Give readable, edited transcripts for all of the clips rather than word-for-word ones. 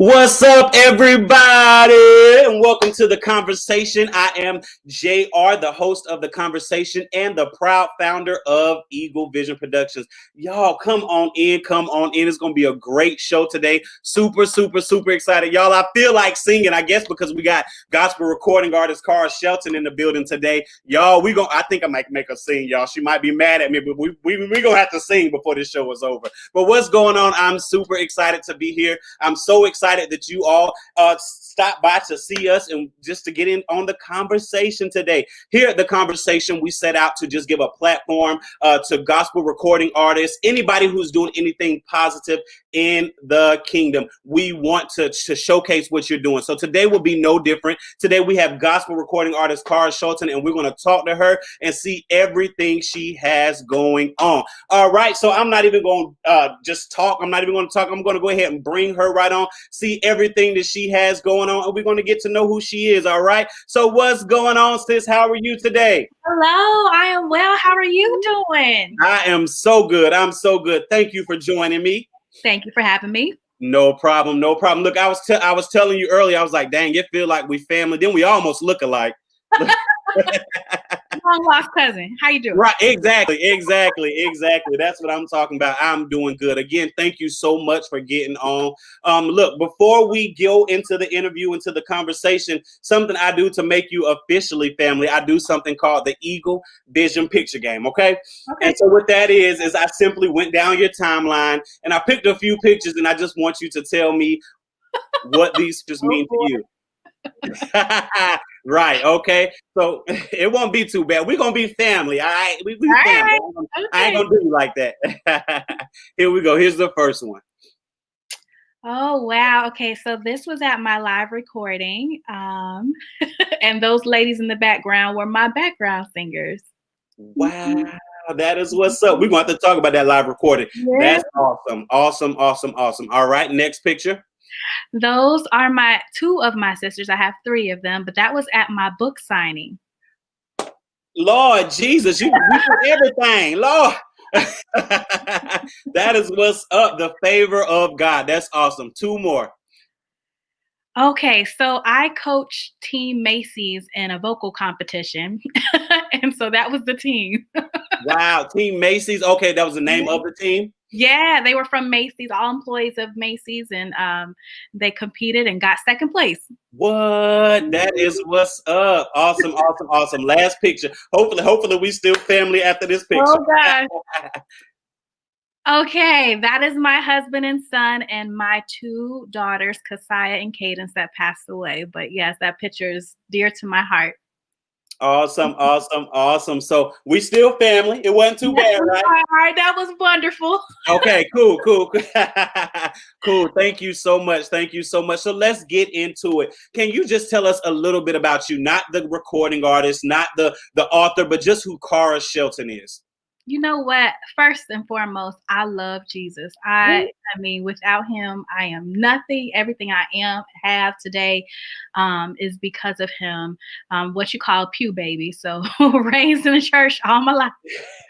What's up, everybody? And welcome to the conversation. I am JR, the host of the conversation and the proud founder of Eagle Vision Productions. Y'all, come on in, come on in. It's going to be a great show today. Super, super, super excited. Y'all, I feel like singing, I guess, because we got gospel recording artist Cara Shelton in the building today. Y'all, I think I might make her sing, y'all. She might be mad at me, but we're going to have to sing before this show is over. But what's going on? I'm super excited to be here. I'm so excited that you all stop by to see us and just to get in on the conversation today. Here at the conversation, we set out to just give a platform to gospel recording artists, anybody who's doing anything positive in the kingdom. We want to showcase what you're doing. So today will be no different. Today we have gospel recording artist Cara Shelton, and we're going to talk to her and see everything she has going on. All right, so I'm not even going to just talk. I'm not even going to talk. I'm going to go ahead and bring her right on, see everything that she has going on, and we're going to get to know who she is. All right, so what's going on, sis? How are you today? Hello, I am well. How are you doing? I am so good. I'm so good. Thank you for joining me. Thank you for having me. No problem. No problem. Look, I was telling you earlier, I was like, dang, it feel like we family. Then we almost look alike. Long lost cousin. How you doing? Right, exactly. That's what I'm talking about. I'm doing good. Again, thank you so much for getting on. Look, before we go into the interview, into the conversation, something I do to make you officially family, I do something called the Eagle Vision Picture Game, okay? And so what that is I simply went down your timeline and I picked a few pictures and I just want you to tell me what these just mean to you. Right, okay. So it won't be too bad. We're gonna be family. All right. We family. Right. Okay. I ain't gonna do you like that. Here we go. Here's the first one. Oh wow. Okay, so this was at my live recording. And those ladies in the background were my background singers. Wow, that is what's up. We're gonna have to talk about that live recording. Yeah. That's awesome. All right, next picture. Those are two of my sisters. I have three of them, but that was at my book signing. Lord Jesus, you do everything, Lord. That is what's up. The favor of God. That's awesome. Two more. Okay, so I coached Team Macy's in a vocal competition. And so that was the team. Wow, Team Macy's. Okay, that was the name of the team. Yeah, they were from Macy's, all employees of Macy's, and they competed and got second place. What? That is what's up. Awesome. Last picture. Hopefully we still family after this picture. Oh gosh. Okay, that is my husband and son and my two daughters, Kasiah and Kaydence, that passed away. But yes, that picture is dear to my heart. Awesome. So we still family. It wasn't too bad, right? All right, that was wonderful. Okay, cool. Cool. Thank you so much. So let's get into it. Can you just tell us a little bit about you? Not the recording artist, not the author, but just who Cara Shelton is. You know what? First and foremost, I love Jesus. I mean, without him, I am nothing. Everything I have today is because of him. What you call a pew baby. So raised in the church all my life.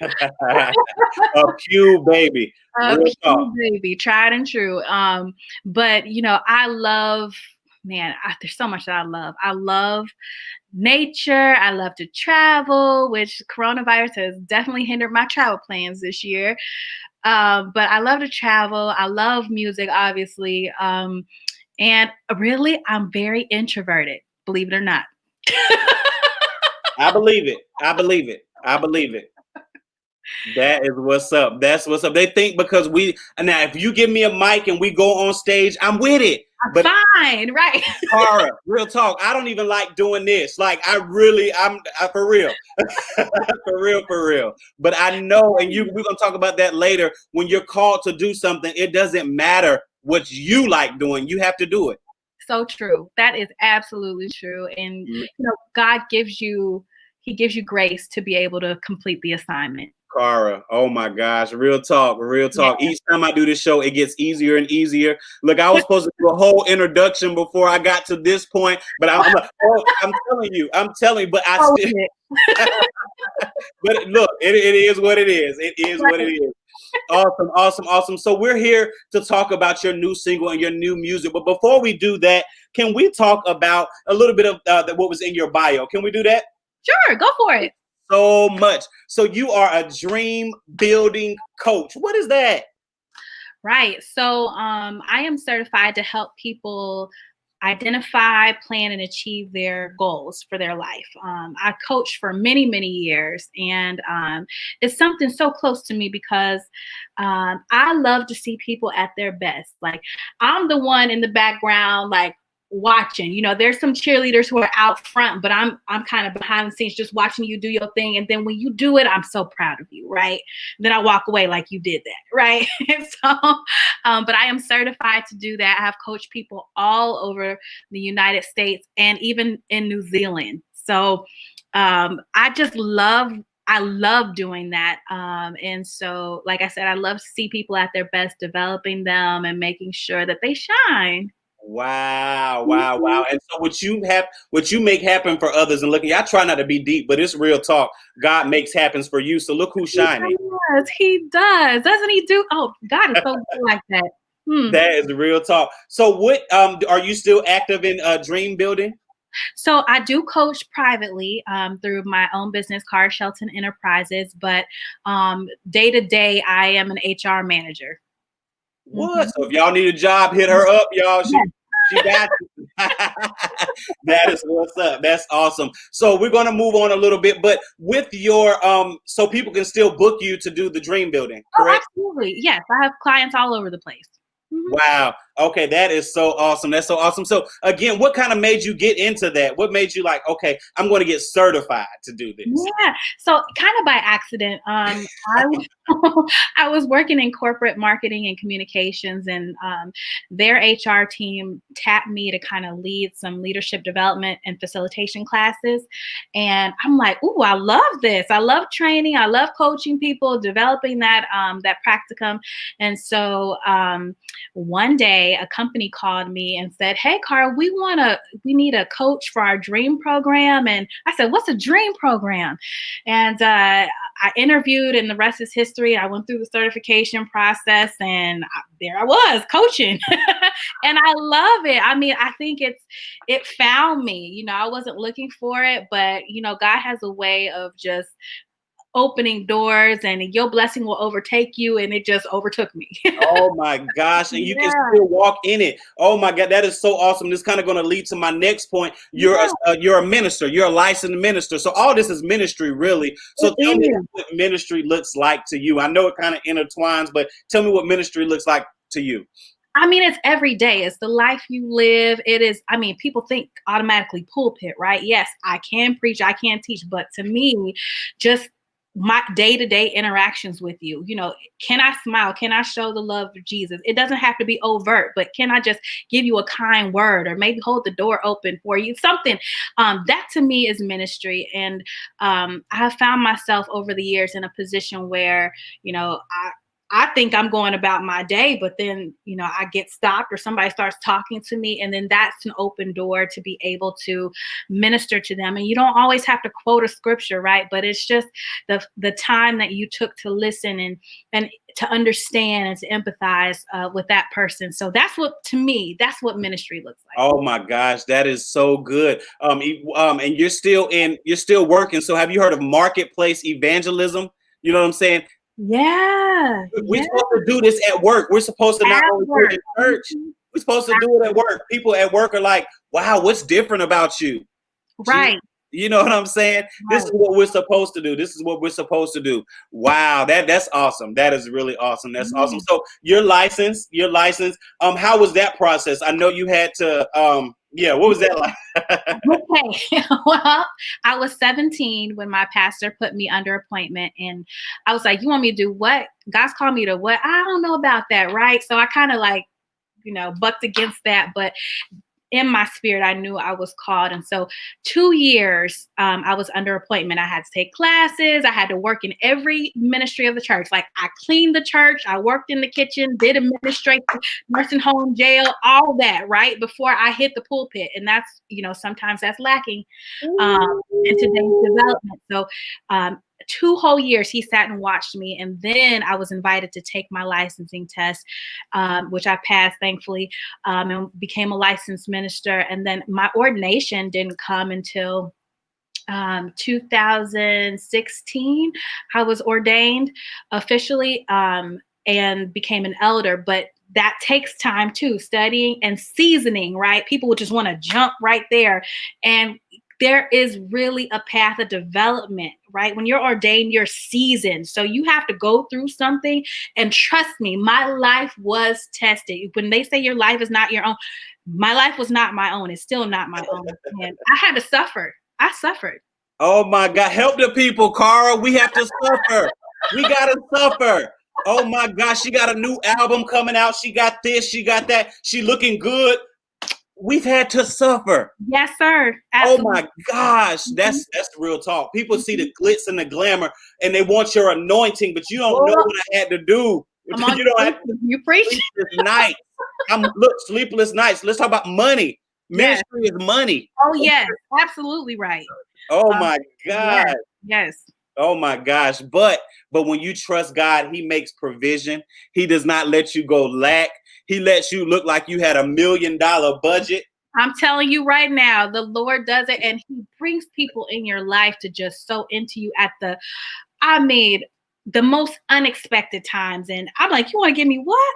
A pew baby. A pew baby, tried and true. But I love, there's so much that I love. I love nature. I love to travel, which coronavirus has definitely hindered my travel plans this year. But I love to travel. I love music, obviously. And really, I'm very introverted, believe it or not. I believe it. That is what's up. That's what's up. They think because now if you give me a mic and we go on stage, I'm with it. But fine, right? Cara, real talk. I don't even like doing this. Like I'm for real. for real. But I know, and we're gonna talk about that later. When you're called to do something, it doesn't matter what you like doing. You have to do it. So true. That is absolutely true. And God gives you grace to be able to complete the assignment. Cara, oh my gosh, real talk, real talk. Each time I do this show, it gets easier and easier. Look, I was supposed to do a whole introduction before I got to this point, but I'm like, oh, I'm telling you, but I still, but look, it is what it is. It is what it is. Awesome, awesome, awesome. So we're here to talk about your new single and your new music. But before we do that, can we talk about a little bit of what was in your bio? Can we do that? Sure, go for it. So much. So you are a dream building coach. What is that? Right. So I am certified to help people identify, plan, and achieve their goals for their life. I coached for many, many years, and it's something so close to me because I love to see people at their best. Like, I'm the one in the background, like, watching. There's some cheerleaders who are out front, but I'm kind of behind the scenes, just watching you do your thing. And then when you do it, I'm so proud of you, right? Then I walk away like you did that, right? So, but I am certified to do that. I have coached people all over the United States and even in New Zealand. So I love doing that. And so, like I said, I love to see people at their best, developing them and making sure that they shine. Wow, wow, wow. And so what you make happen for others, and look, I try not to be deep, but it's real talk. God makes happens for you. So look who's shining. Yes, he does. Doesn't he do? Oh, God is so good like that. That is the real talk. So what are you still active in dream building? So I do coach privately through my own business, Cara Shelton Enterprises, but day to day, I am an HR manager. What? So if y'all need a job, hit her up, y'all. She got you. That is what's up. That's awesome. So we're gonna move on a little bit, but with your so people can still book you to do the dream building, correct? Oh, absolutely. Yes, I have clients all over the place. Wow. Okay, that is so awesome. That's so awesome. So again, what kind of made you get into that? What made you like, okay, I'm going to get certified to do this? Yeah. So kind of by accident, I was working in corporate marketing and communications, and their HR team tapped me to kind of lead some leadership development and facilitation classes. And I'm like, ooh, I love this. I love training. I love coaching people, developing that practicum. And so one day a company called me and said, hey, Cara, we need a coach for our dream program. And I said, what's a dream program? And I interviewed, and the rest is history. I went through the certification process, and there I was coaching. And I love it. I mean, I think it found me. I wasn't looking for it, but God has a way of just opening doors, and your blessing will overtake you, and it just overtook me. Oh my gosh, and you can still walk in it. Oh my God, that is so awesome. This is kind of going to lead to my next point. You're a minister. You're a licensed minister. So all this is ministry, really. So tell me what ministry looks like to you. I know it kind of intertwines, but tell me what ministry looks like to you. I mean, it's every day. It's the life you live. It is, I mean, people think automatically pulpit, right? Yes, I can preach, I can teach, but to me, just my day-to-day interactions with you, can I smile? Can I show the love of Jesus? It doesn't have to be overt, but can I just give you a kind word, or maybe hold the door open for you? Something that to me is ministry. And I have found myself over the years in a position where, I think I'm going about my day, but then, I get stopped, or somebody starts talking to me, and then that's an open door to be able to minister to them. And you don't always have to quote a scripture, right? But it's just the time that you took to listen and to understand and to empathize with that person. So that's what ministry looks like. Oh my gosh, that is so good. And you're still working. So have you heard of marketplace evangelism? You know what I'm saying? Yeah. We're supposed to do this at work. We're supposed to not only do it in church. We're supposed to do it at work. People at work are like, wow, what's different about you? Right. You know what I'm saying? Right. This is what we're supposed to do. This is what we're supposed to do. Wow, that's awesome. That is really awesome. That's awesome. So you're licensed. How was that process? I know you had to what was that like? Okay. Well, I was 17 when my pastor put me under appointment, and I was like, you want me to do what? God's called me to what? I don't know about that, right? So I kind of bucked against that, but in my spirit, I knew I was called. And so 2 years, I was under appointment. I had to take classes. I had to work in every ministry of the church. Like I cleaned the church. I worked in the kitchen, did administration, nursing home, jail, all that, right? Before I hit the pulpit. And that's, sometimes that's lacking in today's development. So 2 whole years he sat and watched me, and then I was invited to take my licensing test, which I passed, thankfully, and became a licensed minister. And then my ordination didn't come until 2016. I was ordained officially and became an elder, but that takes time too, studying and seasoning, right? People would just want to jump right there. And there is really a path of development, right? When you're ordained, you're seasoned. So you have to go through something. And trust me, my life was tested. When they say your life is not your own, my life was not my own. It's still not my own. And I had to suffer. I suffered. Oh my God. Help the people, Cara. We have to suffer. We got to suffer. Oh my gosh. She got a new album coming out. She got this. She got that. She looking good. We've had to suffer. Yes, sir. Absolutely. Oh my gosh, that's real talk. People see the glitz and the glamour, and they want your anointing, but you don't know what I had to do. You don't have to. You preach. Sleepless nights. Sleepless nights. Let's talk about money. Ministry is money. Oh yes, absolutely right. Oh my God. Yes. Oh my gosh. But when you trust God, he makes provision. He does not let you go lack. He lets you look like you had $1 million budget. I'm telling you right now, the Lord does it, and he brings people in your life to just sow into you at the most unexpected times. And I'm like, you want to give me what?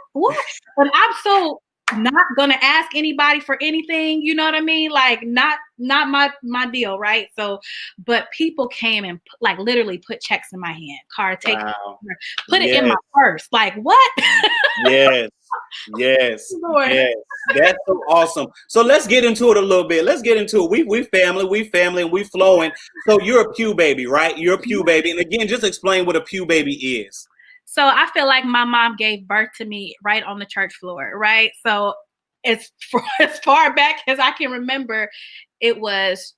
But I'm so not going to ask anybody for anything. You know what I mean? Like not my deal. Right. So, but people came and like literally put checks in my hand. Cara, take it, put it in my purse. Like what? Yes. Yes. That's so awesome. So let's get into it a little bit. Let's get into it. We family, and we flowing. So you're a pew baby, right? You're a pew baby. And again, just explain what a pew baby is. So I feel like my mom gave birth to me right on the church floor, right? So as far back as I can remember, it was,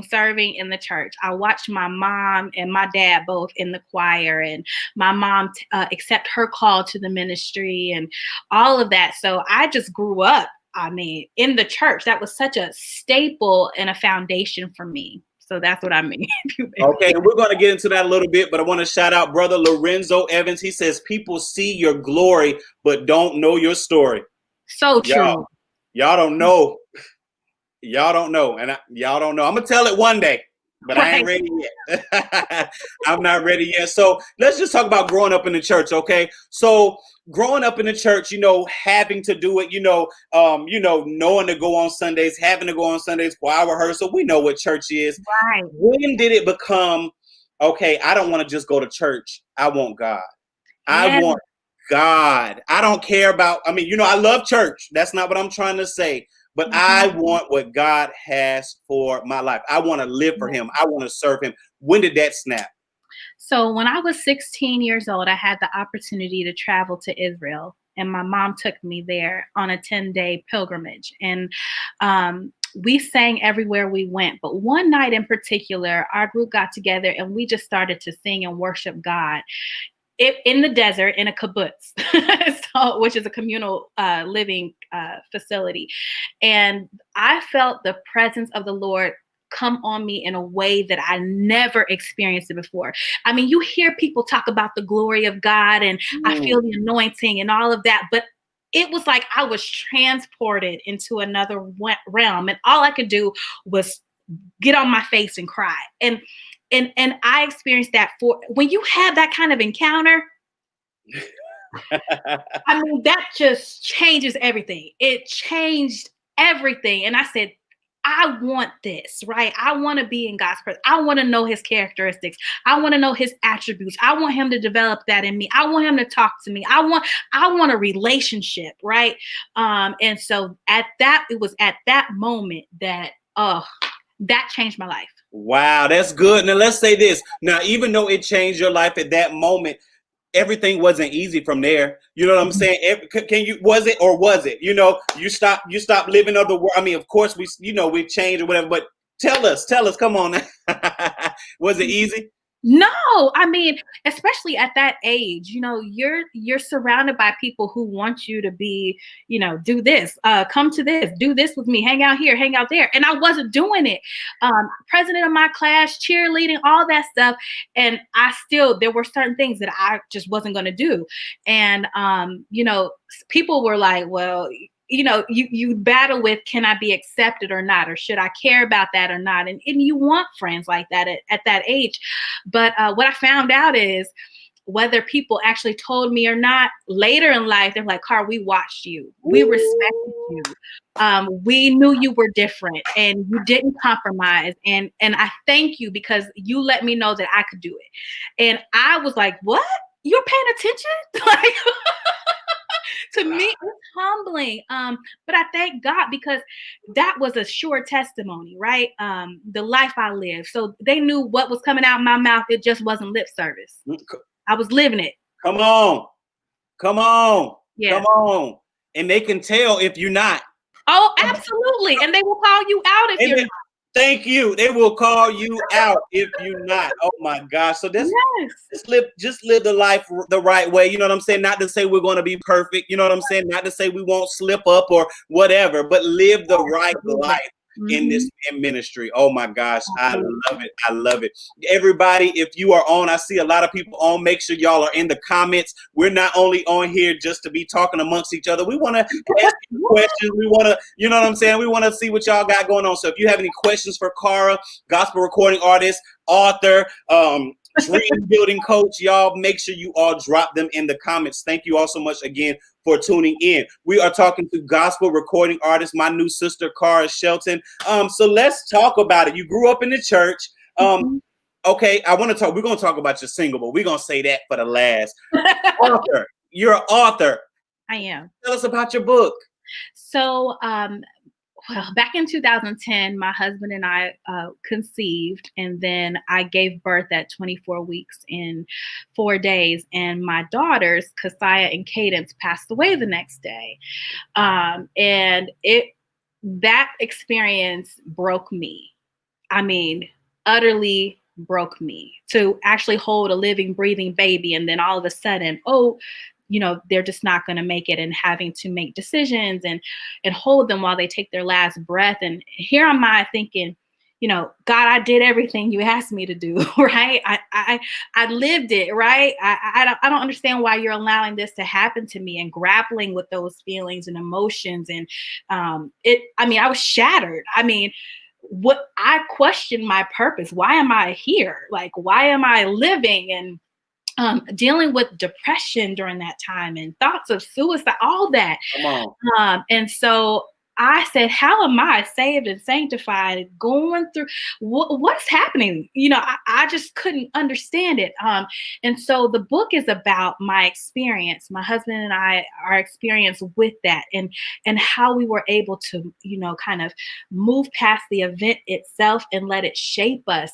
serving in the church. I watched my mom and my dad both in the choir, and my mom accept her call to the ministry and all of that. So I just grew up, in the church. That was such a staple and a foundation for me. So that's what I mean. Okay, and we're going to get into that a little bit, but I want to shout out Brother Lorenzo Evans. He says, people see your glory, but don't know your story. So true. Y'all don't know. Y'all don't know. And y'all don't know. I'm going to tell it one day, but I ain't ready yet. I'm not ready yet. So let's just talk about growing up in the church, okay? So growing up in the church, having to do it, knowing to go on Sundays, having to go on Sundays, choir rehearsal. We know what church is. Right. When did it become, okay, I don't want to just go to church. I want God. I want God. I don't care about, I love church. That's not what I'm trying to say. But I want what God has for my life. I want to live for him. I want to serve him. When did that snap? So when I was 16 years old, I had the opportunity to travel to Israel, and my mom took me there on a 10-day pilgrimage. And we sang everywhere we went. But one night in particular, our group got together and we just started to sing and worship God in the desert in a kibbutz, which is a communal living facility. And I felt the presence of the Lord come on me in a way that I never experienced it before. You hear people talk about the glory of God and I feel the anointing and all of that, but it was like I was transported into another realm, and all I could do was get on my face and cry. And I experienced that when you have that kind of encounter, that just changes everything. It changed everything. And I said, I want this, right? I want to be in God's presence. I want to know his characteristics. I want to know his attributes. I want him to develop that in me. I want him to talk to me. I want a relationship, right? And so it was at that moment that that changed my life. Wow, that's good. Now let's say this. Now, even though it changed your life at that moment, everything wasn't easy from there. You know what I'm saying? Can you, was it or was it? You know, you stop living other world. I mean, of course we've changed or whatever, but tell us, come on. Was it easy? No, I mean, especially at that age, you're surrounded by people who want you to be, do this, come to this, do this with me, hang out here, hang out there. And I wasn't doing it. President of my class, cheerleading, all that stuff. And there were certain things that I just wasn't going to do. And, people were like, well, you battle with, can I be accepted or not? Or should I care about that or not? And you want friends like that at that age. But what I found out is whether people actually told me or not, later in life, they're like, Cara, we watched you. We respected you. We knew you were different and you didn't compromise. And I thank you because you let me know that I could do it. And I was like, what? You're paying attention? Like, to me, it's humbling. But I thank God because that was a sure testimony, right? The life I lived. So they knew what was coming out of my mouth. It just wasn't lip service. I was living it. Come on. Yeah. Come on. And they can tell if you're not. Oh, absolutely. And they will call you out if you're not. Thank you. They will call you out if you're not. Oh my gosh. So that's just live the life the right way. You know what I'm saying? Not to say we're going to be perfect. You know what I'm saying? Not to say we won't slip up or whatever, but live the right life in this ministry. Oh my gosh. I love it. I love it. Everybody, if you are on, I see a lot of people on, make sure y'all are in the comments. We're not only on here just to be talking amongst each other. We want to ask you questions. We want to, you know what I'm saying? We want to see what y'all got going on. So if you have any questions for Cara, gospel recording artist, author, dream building coach, y'all make sure you all drop them in the comments. Thank you all so much again for tuning in. We are talking to gospel recording artist, my new sister, Cara Shelton. So let's talk about it. You grew up in the church. Okay, we're going to talk about your single, but we're going to say that for the last. Author. You're an author. I am. Tell us about your book. So, well, back in 2010, my husband and I conceived, and then I gave birth at 24 weeks in 4 days. And my daughters, Kasiah and Kaydence, passed away the next day. And that experience broke me. I mean, utterly broke me, to actually hold a living, breathing baby. And then all of a sudden, they're just not going to make it, and having to make decisions and hold them while they take their last breath. And here am I thinking, God, I did everything you asked me to do, right? I lived it, right? I don't understand why you're allowing this to happen to me, and grappling with those feelings and emotions. And I was shattered. I questioned my purpose. Why am I here? Like, why am I living? And dealing with depression during that time and thoughts of suicide, all that. Come on. And so I said, how am I saved and sanctified, going through what's happening? I just couldn't understand it. And so the book is about my experience, my husband and I, our experience with that, and how we were able to, kind of move past the event itself and let it shape us,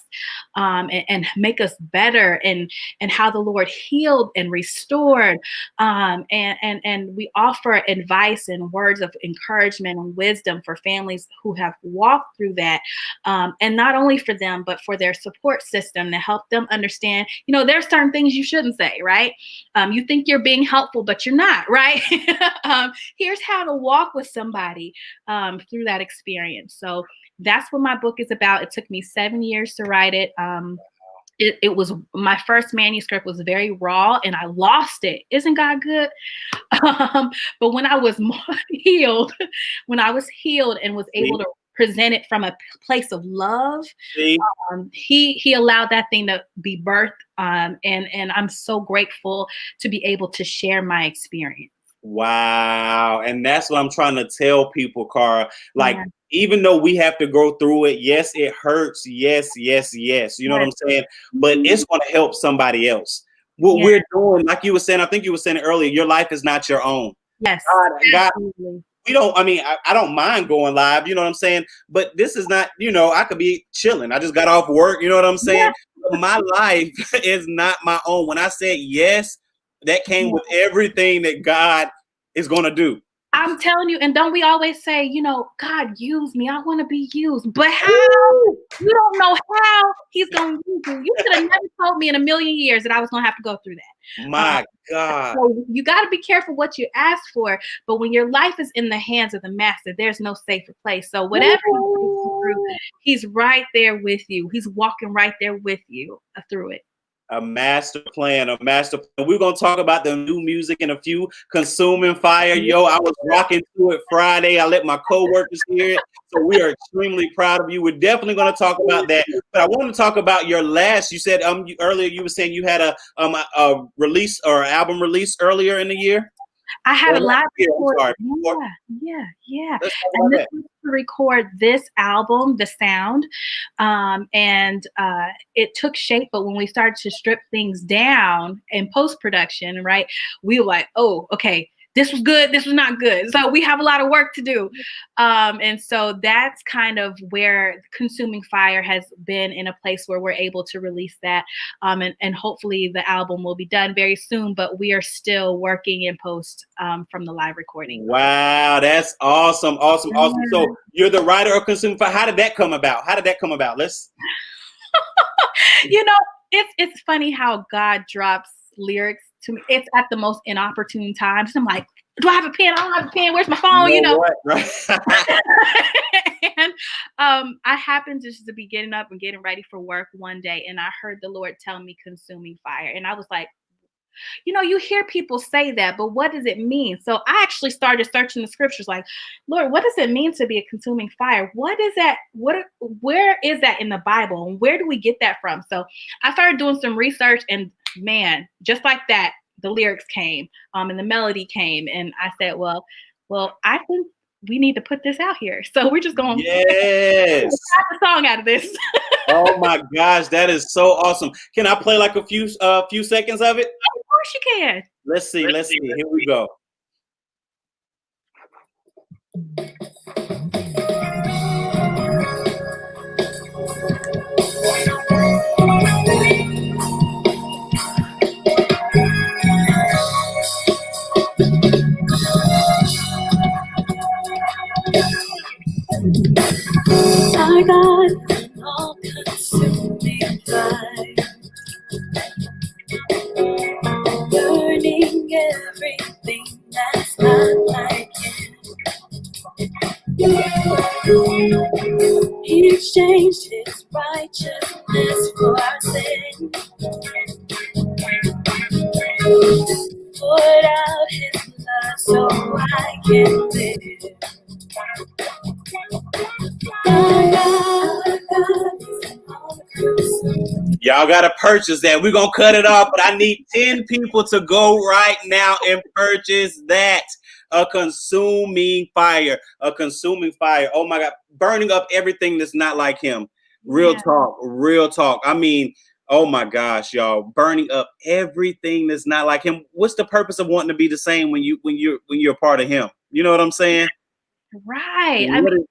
and make us better, and how the Lord healed and restored. And we offer advice and words of encouragement and wisdom for families who have walked through that, and not only for them, but for their support system, to help them understand, there's certain things you shouldn't say, right? You think you're being helpful, but you're not, right? Here's how to walk with somebody through that experience. So that's what my book is about. It took me 7 years to write it. It was, my first manuscript was very raw, and I lost it. Isn't God good? But when I was healed and was able to present it from a place of love, he allowed that thing to be birthed. And I'm so grateful to be able to share my experience. Wow. And that's what I'm trying to tell people, Cara. Like, even though we have to go through it, yes, it hurts. Yes. You know what I'm saying? But it's going to help somebody else. What we're doing, like you were saying, I think you were saying it earlier, your life is not your own. Yes. God, I don't mind going live, you know what I'm saying? But this is not, I could be chilling. I just got off work, you know what I'm saying? My life is not my own. When I said yes, that came with everything that God is going to do. I'm telling you, and don't we always say, you know, God, use me. I want to be used. But how? Ooh. You don't know how he's going to use you. You could have never told me in a million years that I was going to have to go through that. My God. So you got to be careful what you ask for. But when your life is in the hands of the master, there's no safer place. So whatever he's right there with you. He's walking right there with you through it. A master plan, a master plan. We're going to talk about the new music in a few. Consuming Fire. Yo, I was rocking to it Friday. I let my co-workers hear it. So we are extremely proud of you. We're definitely going to talk about that. But I want to talk about your last, you said earlier you were saying you had a release or album release earlier in the year. I had a live record. Yeah. And this was to record this album, The Sound. And it took shape, but when we started to strip things down in post-production, right, we were like, oh, okay, this was good, this was not good. So we have a lot of work to do. And so that's kind of where Consuming Fire has been in a place where we're able to release that. And hopefully the album will be done very soon, but we are still working in post from the live recording. Wow, that's awesome. So you're the writer of Consuming Fire. How did that come about? Let's. You know, it's funny how God drops lyrics to me. It's at the most inopportune times. I'm like, do I have a pen? I don't have a pen. Where's my phone? You know. Right. And I happened just to be getting up and getting ready for work one day, and I heard the Lord tell me Consuming Fire. And I was like, you know, you hear people say that, but what does it mean? So I actually started searching the scriptures like, Lord, what does it mean to be a consuming fire? What is that? Where is that in the Bible? And where do we get that from? So I started doing some research, and man, just like that, the lyrics came and the melody came. And I said, well, I think we need to put this out here. So we're just going to get the song out of this. Oh my gosh, that is so awesome. Can I play like a few seconds of it? Of course you can. Let's see. Here we go. Our God, an all-consuming fire, burning everything that's not like Him. He exchanged His righteousness for our sin, poured out His love so I can live. Y'all gotta purchase that. We're gonna cut it off, but I need 10 people to go right now and purchase that. A consuming fire. Oh my God, burning up everything that's not like Him. Real talk. I mean, oh my gosh, y'all, burning up everything that's not like Him. What's the purpose of wanting to be the same when you're a part of Him? You know what I'm saying? Right. I mean,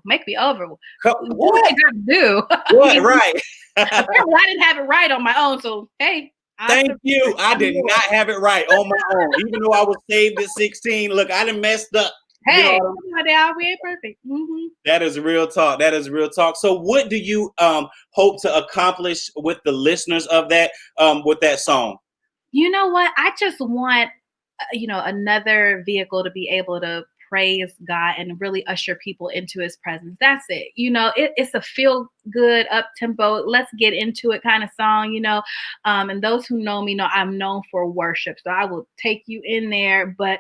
make me over. What you gotta do? What? Right. I didn't have it right on my own. So hey. Thank you. I did not have it right on my own. Even though I was saved at 16. Look, I done messed up. Hey, we ain't perfect. Mm-hmm. That is real talk. So what do you hope to accomplish with the listeners of that with that song? You know what? I just want another vehicle to be able to praise God and really usher people into His presence. That's it. It's a feel good, up tempo, let's get into it kind of song, and those who know me know I'm known for worship. So I will take you in there, but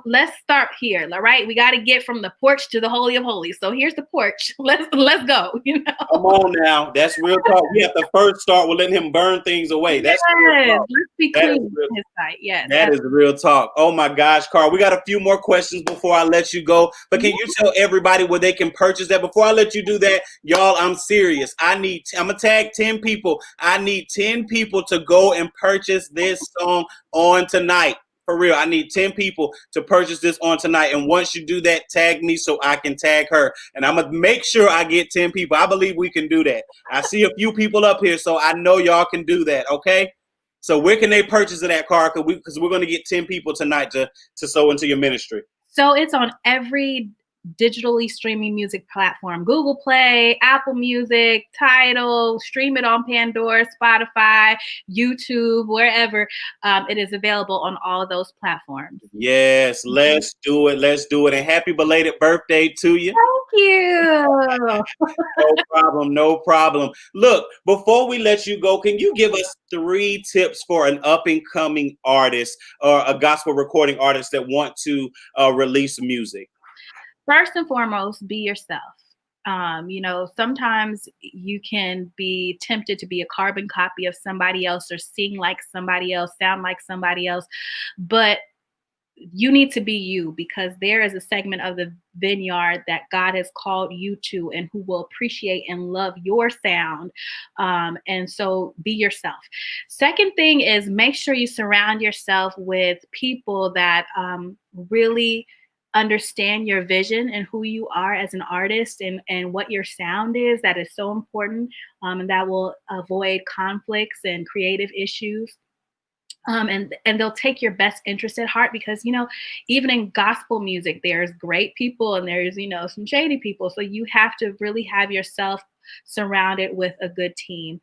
let's start here. All right. We got to get from the porch to the Holy of Holies. So here's the porch. Let's go. Come on now. That's real talk. We have to first start with letting Him burn things away. That's real talk. Let's be clean in His sight. Yes. That is real talk. Oh my gosh, Cara. We got a few more questions before I let you go. But can you tell everybody where they can purchase that? Before I let you do that, y'all, I'm serious. I'm gonna tag 10 people. I need 10 people to go and purchase this song on tonight. For real, I need 10 people to purchase this on tonight. And once you do that, tag me so I can tag her. And I'm going to make sure I get 10 people. I believe we can do that. I see a few people up here, so I know y'all can do that, okay? So where can they purchase it at, Cara? Because we're going to get 10 people tonight to sow into your ministry. So it's on every digitally streaming music platform: Google Play, Apple Music, Tidal. Stream it on Pandora, Spotify, YouTube, wherever. It is available on all of those platforms. Yes, let's do it. Let's do it. And happy belated birthday to you. Thank you. No problem. No problem. Look, before we let you go, can you give us 3 tips for an up and coming artist or a gospel recording artist that want to release music? First and foremost, be yourself. Sometimes you can be tempted to be a carbon copy of somebody else or sing like somebody else, sound like somebody else, but you need to be you, because there is a segment of the vineyard that God has called you to and who will appreciate and love your sound. And so be yourself. Second thing is, make sure you surround yourself with people that really understand your vision and who you are as an artist, and what your sound is. That is so important, and that will avoid conflicts and creative issues. And they'll take your best interest at heart, because even in gospel music there's great people and there's some shady people, so you have to really have yourself surrounded with a good team.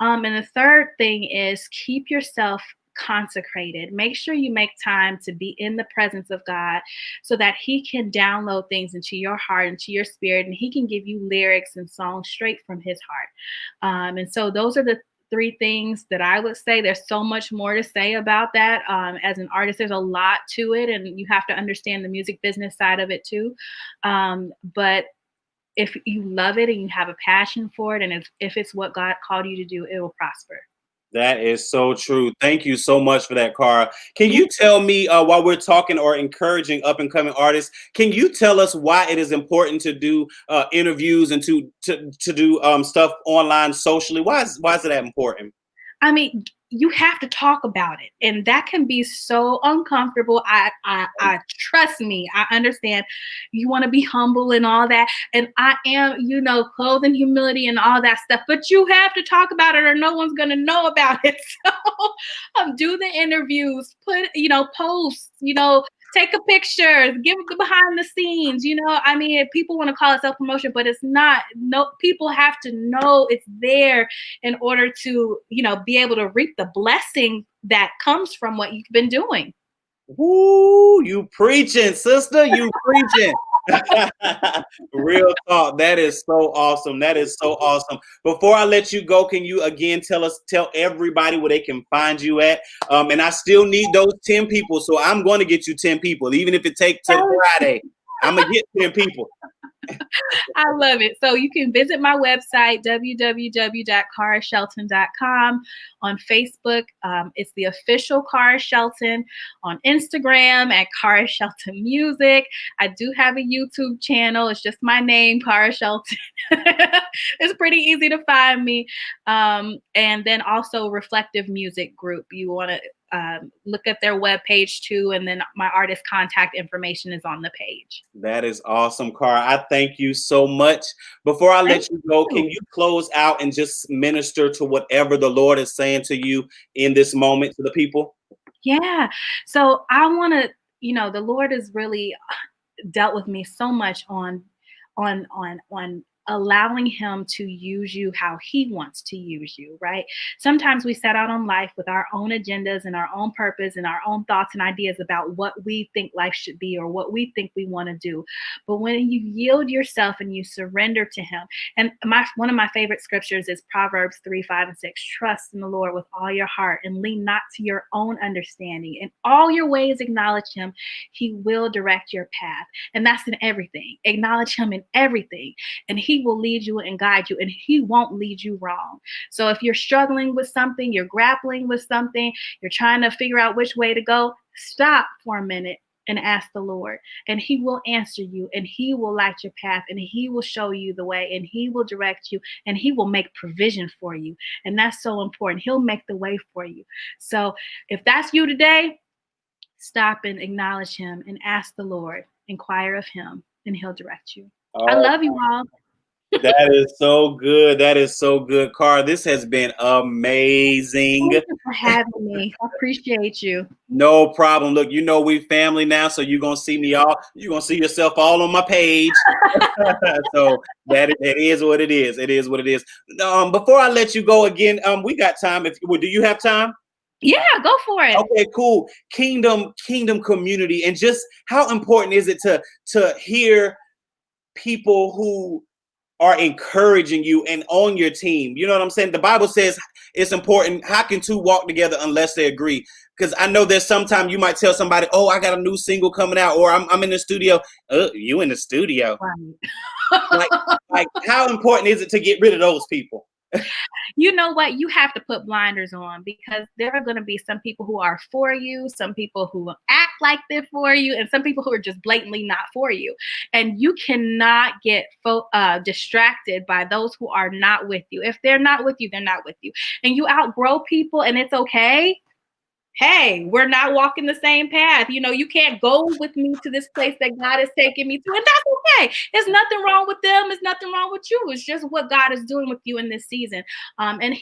And the third thing is, keep yourself consecrated. Make sure you make time to be in the presence of God, so that he can download things into your heart, into your spirit, and he can give you lyrics and songs straight from his heart. And so those are the 3 things that I would say. There's so much more to say about that. As an artist, there's a lot to it, and you have to understand the music business side of it too. But if you love it and you have a passion for it, and if it's what God called you to do, it will prosper. That is so true. Thank you so much for that, Cara. Can you tell me, while we're talking or encouraging up and coming artists, can you tell us why it is important to do interviews and to do stuff online socially? Why is it that important? I mean, you have to talk about it, and that can be so uncomfortable. I trust me. I understand you want to be humble and all that, and I am, clothed in humility and all that stuff. But you have to talk about it, or no one's gonna know about it. So, do the interviews, put, posts, take a picture, give the behind the scenes. People want to call it self promotion, but it's not. No, people have to know it's there in order to, be able to reap the blessing that comes from what you've been doing. Woo, you preaching, sister. You preaching. Real talk. That is so awesome. That is so awesome. Before I let you go, can you again tell everybody where they can find you at? And I still need those 10 people. So I'm going to get you 10 people, even if it takes till Friday. I'm going to get 10 people. I love it. So you can visit my website, www.carashelton.com. On Facebook, it's the official Cara Shelton. On Instagram at Cara Shelton Music. I do have a YouTube channel. It's just my name, Cara Shelton. It's pretty easy to find me. And then also Reflective Music Group. You want to look at their webpage too, and then my artist contact information is on the page. That is awesome, Cara. I thank you so much. Before I let you go, can you close out and just minister to whatever the Lord is saying to you in this moment to the people? Yeah. So I want to, the Lord has really dealt with me so much on allowing him to use you how he wants to use you, right? Sometimes we set out on life with our own agendas and our own purpose and our own thoughts and ideas about what we think life should be or what we think we want to do. But when you yield yourself and you surrender to him, and one of my favorite scriptures is Proverbs 3:5-6. Trust in the Lord with all your heart and lean not to your own understanding. In all your ways acknowledge him. He will direct your path. And that's in everything. Acknowledge him in everything. And he will lead you and guide you, and he won't lead you wrong. So if you're struggling with something, you're grappling with something, you're trying to figure out which way to go, stop for a minute and ask the Lord, and he will answer you, and he will light your path, and he will show you the way, and he will direct you, and he will make provision for you. And that's so important. He'll make the way for you. So if that's you today, stop and acknowledge him and ask the Lord, inquire of him, and he'll direct you. I love you all. That is so good. That is so good, Cara. This has been amazing. Thank you for having me. I appreciate you. No problem. Look, you know we family now, so you're gonna see me all. You're gonna see yourself all on my page. So it is what it is. It is what it is. Before I let you go again, we got time. Do you have time? Yeah, go for it. Okay, cool. Kingdom community, and just how important is it to hear people who are encouraging you and on your team? You know what I'm saying? The Bible says it's important. How can two walk together unless they agree? Because I know there's sometimes you might tell somebody, "Oh, I got a new single coming out," or "I'm in the studio." You in the studio? Right. Like, how important is it to get rid of those people? You know what? You have to put blinders on, because there are going to be some people who are for you, some people who act like they're for you, and some people who are just blatantly not for you. And you cannot get distracted by those who are not with you. If they're not with you, they're not with you. And you outgrow people, and it's okay. Hey, we're not walking the same path. You can't go with me to this place that God is taking me to, and that's okay. There's nothing wrong with them. There's nothing wrong with you. It's just what God is doing with you in this season. And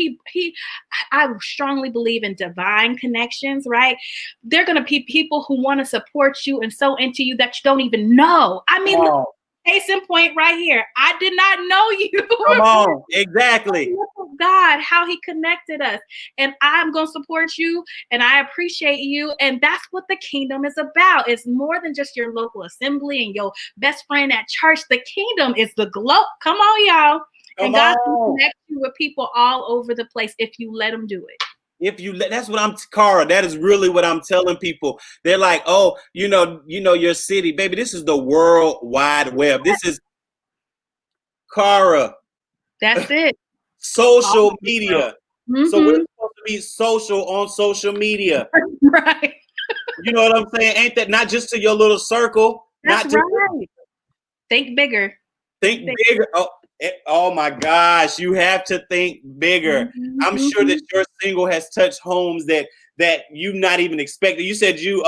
I strongly believe in divine connections, right? They're going to be people who want to support you and so into you that you don't even know. I mean, look, case in point right here. I did not know you. Come on, exactly. God, how he connected us. And I'm going to support you, and I appreciate you. And that's what the kingdom is about. It's more than just your local assembly and your best friend at church. The kingdom is the globe. Come on, y'all. And God can connect you with people all over the place if you let him do it. That's what Cara, that is really what I'm telling people. They're like, "Oh, you know your city, baby. This is the World Wide Web. This is Cara." That's it. Social media. Mm-hmm. So we're supposed to be social on social media. Right. You know what I'm saying? Ain't that not just to your little circle? That's right. Think bigger. Think bigger. Oh my gosh, you have to think bigger. Mm-hmm. I'm sure that your single has touched homes that you not even expected. You said you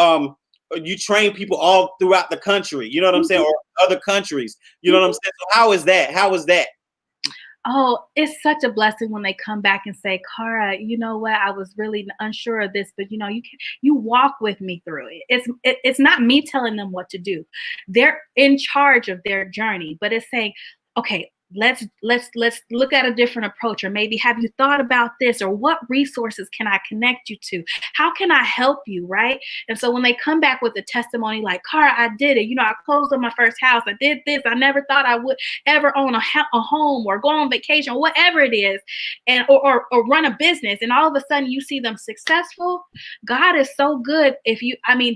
train people all throughout the country, you know what I'm saying, or other countries. You know what I'm saying? So how is that? How is that? Oh, it's such a blessing when they come back and say, "Cara, you know what? I was really unsure of this, but you walk with me through it." It's not me telling them what to do. They're in charge of their journey, but it's saying, "Okay, let's look at a different approach, or maybe have you thought about this, or what resources can I connect you to? How can I help you?" Right? And so when they come back with a testimony like, "Cara, I did it. I closed on my first house. I did this. I never thought I would ever own a home or go on vacation," whatever it is, and or run a business, and all of a sudden you see them successful. God is so good.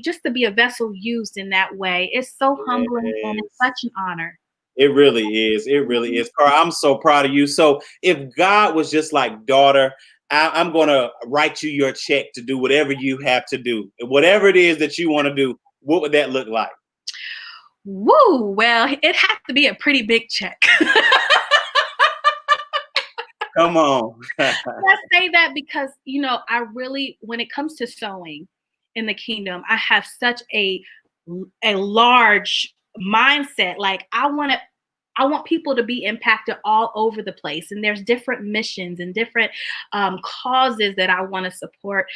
Just to be a vessel used in that way, it's so humbling, and it's such an honor. It really is. It really is. Cara, I'm so proud of you. So if God was just like, "Daughter, I'm going to write you your check to do whatever you have to do, whatever it is that you want to do," what would that look like? Woo! Well, it has to be a pretty big check. Come on. I say that because, I really, when it comes to sowing in the kingdom, I have such a large mindset. Like, I want people to be impacted all over the place. And there's different missions and different causes that I want to support.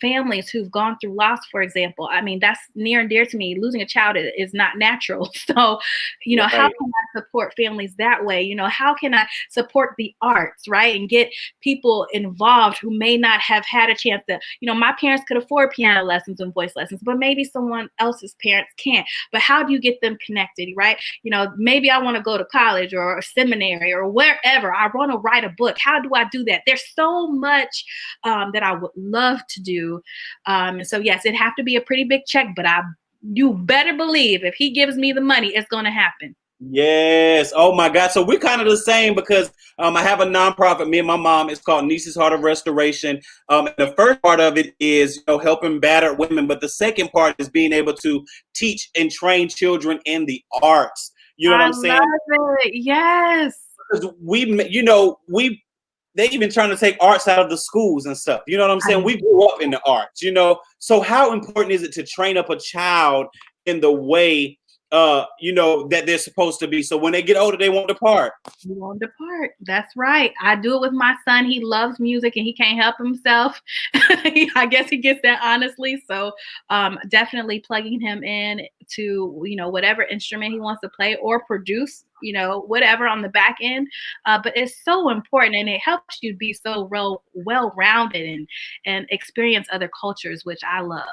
Families who've gone through loss, for example. That's near and dear to me. Losing a child is not natural. So, Right. How can I support families that way? How can I support the arts, right? And get people involved who may not have had a chance to, my parents could afford piano lessons and voice lessons, but maybe someone else's parents can't. But how do you get them connected, right? Maybe I want to go to college or a seminary or wherever. I want to write a book. How do I do that? There's so much that I would love to do. And so, yes, it'd have to be a pretty big check, but you better believe if he gives me the money, it's going to happen. Yes. Oh my God. So we're kind of the same because I have a nonprofit, me and my mom. It's called Niece's Heart of Restoration. And the first part of it is helping battered women, but the second part is being able to teach and train children in the arts. You know what I'm saying? Love it. Yes. Because they even trying to take arts out of the schools and stuff. You know what I'm saying? We grew up in the arts. So how important is it to train up a child in the way that they're supposed to be. So when they get older, they won't depart. You won't depart. That's right. I do it with my son. He loves music and he can't help himself. I guess he gets that honestly. So definitely plugging him in to, whatever instrument he wants to play or produce, whatever on the back end. But it's so important, and it helps you be so well-rounded and experience other cultures, which I love.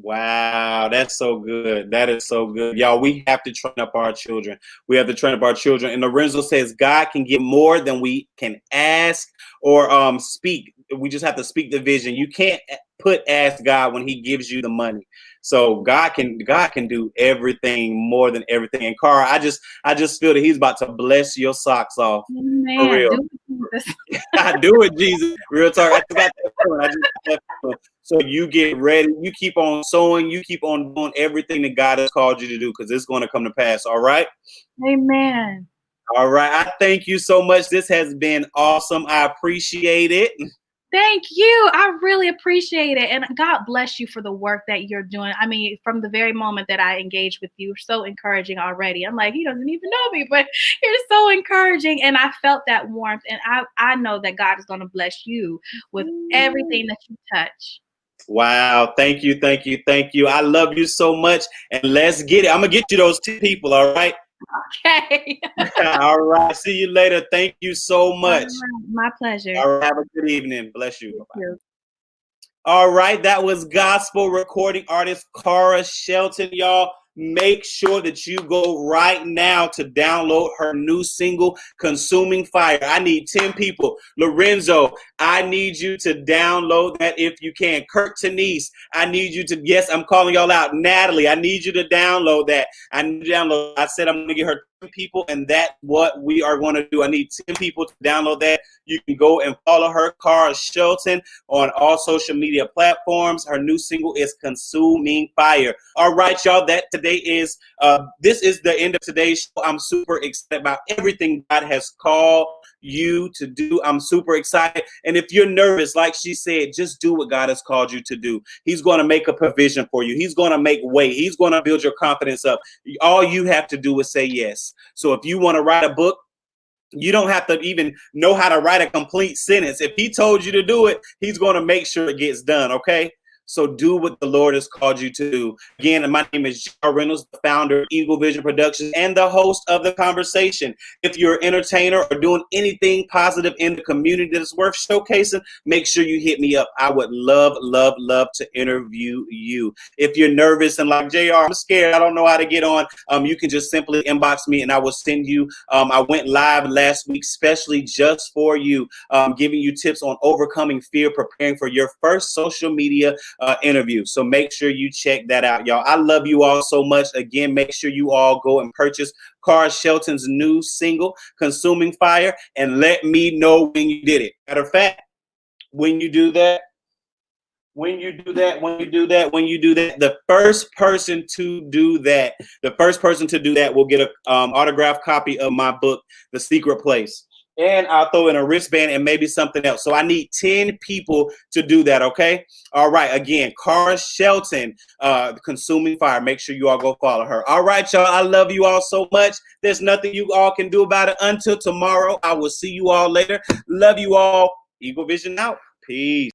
Wow, that's so good. That is so good. Y'all, we have to train up our children. We have to train up our children. And Lorenzo says God can give more than we can ask or speak. We just have to speak the vision. You can't ask God when he gives you the money. So God can do everything, more than everything. And Cara, I just feel that he's about to bless your socks off. Man, for real. I do it, Jesus. Real talk. I just got that feeling. So you get ready. You keep on sowing. You keep on doing everything that God has called you to do, because it's going to come to pass. All right. Amen. All right. I thank you so much. This has been awesome. I appreciate it. Thank you. I really appreciate it. And God bless you for the work that you're doing. I mean, from the very moment that I engaged with you, so encouraging already. I'm like, he doesn't even know me, but you're so encouraging. And I felt that warmth. And I know that God is going to bless you with everything that you touch. Wow. Thank you. Thank you. Thank you. I love you so much. And let's get it. I'm going to get you those 2 people. All right. Okay. All right. See you later. Thank you so much. My pleasure. All right. Have a good evening. Bless you. Bye-bye. All right. That was gospel recording artist Cara Shelton, y'all. Make sure that you go right now to download her new single, Consuming Fire. I need 10 people. Lorenzo, I need you to download that if you can. Kirk Tanise, I need you to, yes, I'm calling y'all out. Natalie, I need you to download that. I need to download. I said I'm going to get her 10 people, and that's what we are going to do. I need 10 people to download that. You can go and follow her, Cara Shelton, on all social media platforms. Her new single is Consuming Fire. All right, y'all, today is this is the end of today's show. I'm super excited about everything God has called you to do. I'm super excited. And if you're nervous, like she said, just do what God has called you to do. He's going to make a provision for you. He's going to make way. He's going to build your confidence up. All you have to do is say yes. So if you want to write a book, you don't have to even know how to write a complete sentence. If he told you to do it, he's going to make sure it gets done. Okay. So do what the Lord has called you to do. Again, my name is Reynolds, the founder of Eagle Vision Productions and the host of The Conversation. If you're an entertainer or doing anything positive in the community that is worth showcasing, make sure you hit me up. I would love, love, love to interview you. If you're nervous and like, JR, I'm scared, I don't know how to get on, you can just simply inbox me and I will send you. I went live last week, especially just for you, giving you tips on overcoming fear, preparing for your first social media interview. So make sure you check that out, y'all. I love you all so much. Again, make sure you all go and purchase Cara Shelton's new single, Consuming Fire, and let me know when you did it. Matter of fact, when you do that, the first person to do that will get a autographed copy of my book, The Secret Place. And I'll throw in a wristband and maybe something else. So I need 10 people to do that, okay? All right, again, Cara Shelton, Consuming Fire. Make sure you all go follow her. All right, y'all, I love you all so much. There's nothing you all can do about it. Until tomorrow, I will see you all later. Love you all. Eagle Vision out. Peace.